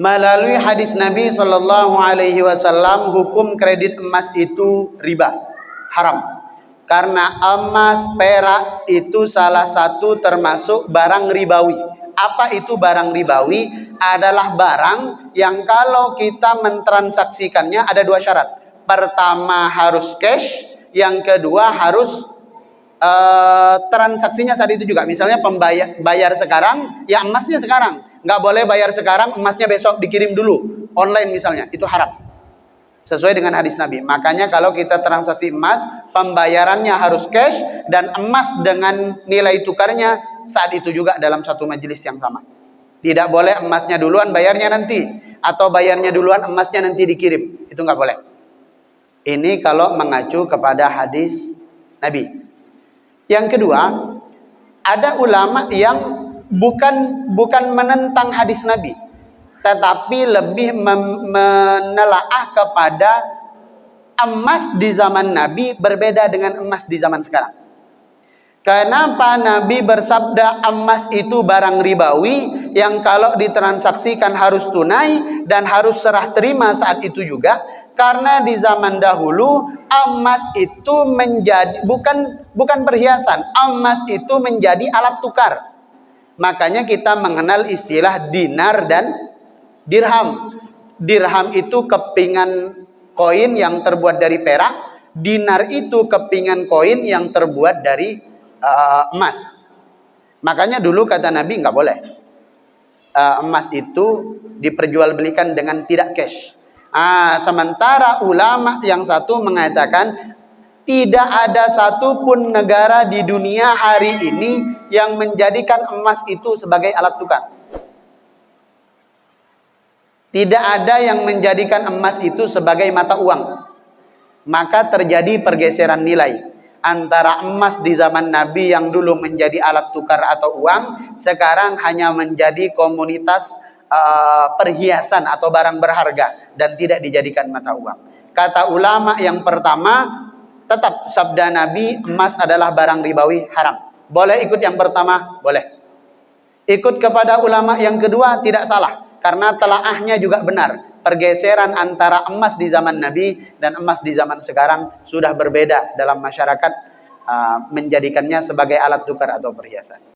Melalui hadis Nabi Shallallahu Alaihi Wasallam, hukum kredit emas itu riba, haram. Karena emas, perak itu salah satu termasuk barang ribawi. Apa itu barang ribawi? Adalah barang yang kalau kita mentransaksikannya ada dua syarat. Pertama harus cash, yang kedua harus transaksinya saat itu juga. Misalnya bayar sekarang, ya emasnya sekarang. Nggak boleh bayar sekarang, emasnya besok dikirim dulu. Online misalnya, itu haram. Sesuai dengan hadis Nabi. Makanya kalau kita transaksi emas, pembayarannya harus cash, dan emas dengan nilai tukarnya saat itu juga dalam satu majelis yang sama. Tidak boleh emasnya duluan, bayarnya nanti. Atau bayarnya duluan, emasnya nanti dikirim. Itu nggak boleh. Ini kalau mengacu kepada hadis Nabi. Yang kedua, ada ulama yang bukan menentang hadis Nabi, tetapi lebih menelaah kepada emas di zaman Nabi berbeda dengan emas di zaman sekarang. Kenapa Nabi bersabda emas itu barang ribawi yang kalau ditransaksikan harus tunai dan harus serah terima saat itu juga? Karena di zaman dahulu emas itu menjadi bukan perhiasan, emas itu menjadi alat tukar. Makanya kita mengenal istilah dinar dan dirham. Dirham itu kepingan koin yang terbuat dari perak, dinar itu kepingan koin yang terbuat dari emas. Makanya dulu kata Nabi nggak boleh emas itu diperjualbelikan dengan tidak cash. Sementara ulama yang satu mengatakan tidak ada satupun negara di dunia hari ini yang menjadikan emas itu sebagai alat tukar. Tidak ada yang menjadikan emas itu sebagai mata uang. Maka terjadi pergeseran nilai antara emas di zaman Nabi yang dulu menjadi alat tukar atau uang, sekarang hanya menjadi komoditas perhiasan atau barang berharga dan tidak dijadikan mata uang. Kata ulama yang pertama, tetap sabda Nabi, emas adalah barang ribawi, haram. Boleh ikut yang pertama? Boleh. Ikut kepada ulama yang kedua tidak salah, karena telaahnya juga benar. Pergeseran antara emas di zaman Nabi dan emas di zaman sekarang sudah berbeda dalam masyarakat, menjadikannya sebagai alat tukar atau perhiasan.